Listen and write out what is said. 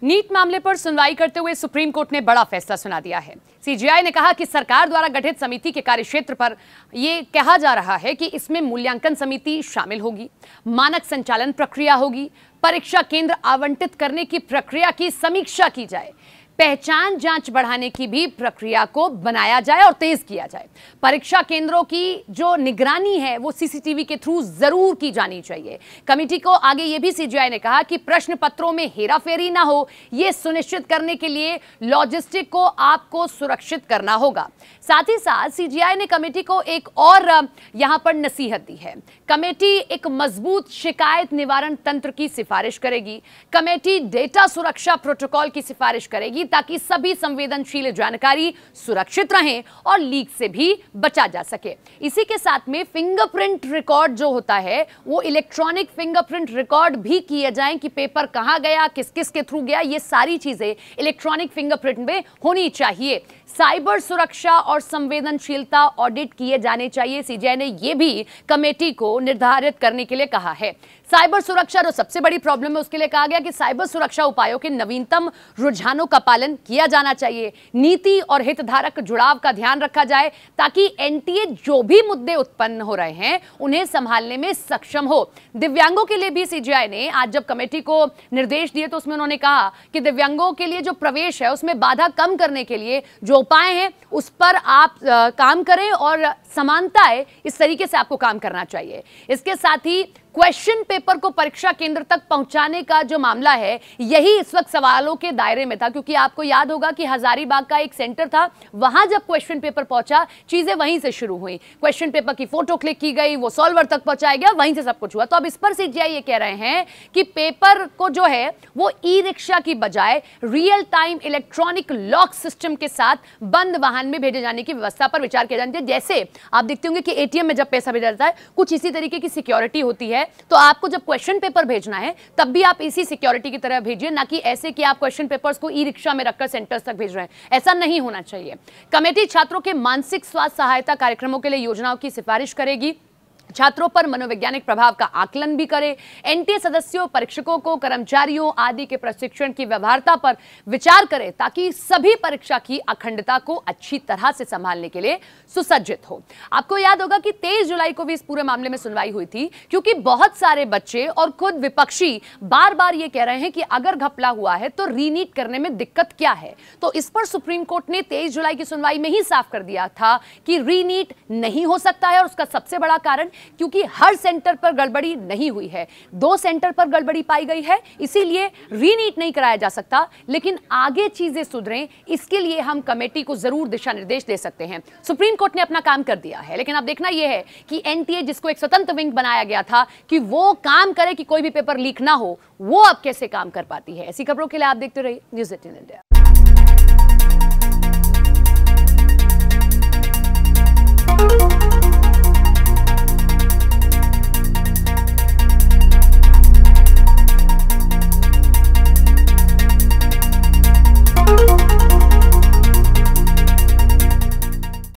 NEET मामले पर सुनवाई करते हुए सुप्रीम कोर्ट ने बड़ा फैसला सुना दिया है। सीजेआई ने कहा कि सरकार द्वारा गठित समिति के कार्यक्षेत्र पर यह कहा जा रहा है कि इसमें मूल्यांकन समिति शामिल होगी, मानक संचालन प्रक्रिया होगी, परीक्षा केंद्र आवंटित करने की प्रक्रिया की समीक्षा की जाए, पहचान जांच बढ़ाने की भी प्रक्रिया को बनाया जाए और तेज किया जाए। परीक्षा केंद्रों की जो निगरानी है वो सीसीटीवी के थ्रू जरूर की जानी चाहिए। कमेटी को आगे ये भी सीजेआई ने कहा कि प्रश्न पत्रों में हेराफेरी ना हो, यह सुनिश्चित करने के लिए लॉजिस्टिक को आपको सुरक्षित करना होगा। साथ ही साथ सीजेआई ने कमेटी को एक और यहां पर नसीहत दी है। कमेटी एक मजबूत शिकायत निवारण तंत्र की सिफारिश करेगी। कमेटी डेटा सुरक्षा प्रोटोकॉल की सिफारिश करेगी ताकि सभी संवेदनशील जानकारी सुरक्षित रहें और लीक से भी बचा जा सके। इसी के साथ में फिंगरप्रिंट रिकॉर्ड जो होता है वो इलेक्ट्रॉनिक फिंगरप्रिंट रिकॉर्ड भी किए जाएं कि पेपर कहां गया, किस किस के थ्रू गया, ये सारी चीजें इलेक्ट्रॉनिक फिंगरप्रिंट में होनी चाहिए। साइबर सुरक्षा और संवेदनशीलता ऑडिट किए जाने चाहिए। सीजेआई ने यह भी कमेटी को निर्धारित करने के लिए कहा है। साइबर सुरक्षा जो सबसे बड़ी प्रॉब्लम है उसके लिए कहा गया कि साइबर सुरक्षा उपायों के नवीनतम रुझानों का पालन किया जाना चाहिए। नीति और हितधारक जुड़ाव का ध्यान रखा जाए ताकि एनटीए जो भी मुद्दे उत्पन्न हो रहे हैं उन्हें संभालने में सक्षम हो। दिव्यांगों के लिए भी सीजेआई ने आज जब कमेटी को निर्देश दिए तो उसमें उन्होंने कहा कि दिव्यांगों के लिए जो प्रवेश है उसमें बाधा कम करने के लिए जो उपाय हैं उस पर आप काम करें और समानता है इस तरीके से आपको काम करना चाहिए। इसके साथ ही क्वेश्चन पेपर को परीक्षा केंद्र तक पहुंचाने का जो मामला है यही इस वक्त सवालों के दायरे में था, क्योंकि आपको याद होगा कि हजारीबाग का एक सेंटर था, वहां जब क्वेश्चन पेपर पहुंचा चीजें वहीं से शुरू हुई। क्वेश्चन पेपर की फोटो क्लिक की गई, वो सॉल्वर तक पहुंचाया गया, वहीं से सब कुछ हुआ। तो अब इस पर सीजेआई ये कह रहे हैं कि पेपर को जो है वो ई रिक्शा की बजाय real time electronic lock system के साथ बंद वाहन में भेजे जाने की व्यवस्था पर विचार किया जाना चाहिए। जैसे आप देखते होंगे कि एटीएम में जब पैसा भेजा जाता है कुछ इसी तरीके की सिक्योरिटी होती है, तो आपको जब क्वेश्चन पेपर भेजना है तब भी आप इसी सिक्योरिटी की तरह भेजिए, ना कि ऐसे कि आप क्वेश्चन पेपर्स को ई रिक्शा में रखकर सेंटर्स तक भेज रहे हैं। ऐसा नहीं होना चाहिए। कमेटी छात्रों के मानसिक स्वास्थ्य सहायता कार्यक्रमों के लिए योजनाओं की सिफारिश करेगी। छात्रों पर मनोवैज्ञानिक प्रभाव का आकलन भी करे। एनटीए सदस्यों, परीक्षकों को कर्मचारियों आदि के प्रशिक्षण की व्यवहार्यता पर विचार करे ताकि सभी परीक्षा की अखंडता को अच्छी तरह से संभालने के लिए सुसज्जित हो। आपको याद होगा कि 23 जुलाई को भी इस पूरे मामले में सुनवाई हुई थी, क्योंकि बहुत सारे बच्चे और खुद विपक्षी बार बार ये कह रहे हैं कि अगर घपला हुआ है तो रीनीट करने में दिक्कत क्या है। तो इस पर सुप्रीम कोर्ट ने 23 जुलाई की सुनवाई में ही साफ कर दिया था कि रीनीट नहीं हो सकता है, और उसका सबसे बड़ा कारण क्योंकि हर सेंटर पर गड़बड़ी नहीं हुई है, 2 सेंटर पर गड़बड़ी पाई गई है, इसीलिए रीनीट नहीं कराया जा सकता। लेकिन आगे चीजें सुधरें इसके लिए हम कमेटी को जरूर दिशा निर्देश दे सकते हैं। सुप्रीम कोर्ट ने अपना काम कर दिया है, लेकिन अब देखना यह है कि एनटीए जिसको एक स्वतंत्र विंग बनाया गया था कि वो काम करे कि कोई भी पेपर लीक ना हो, वो अब कैसे काम कर पाती है। ऐसी खबरों के लिए आप देखते रहिए न्यूज़ 18 इंडिया।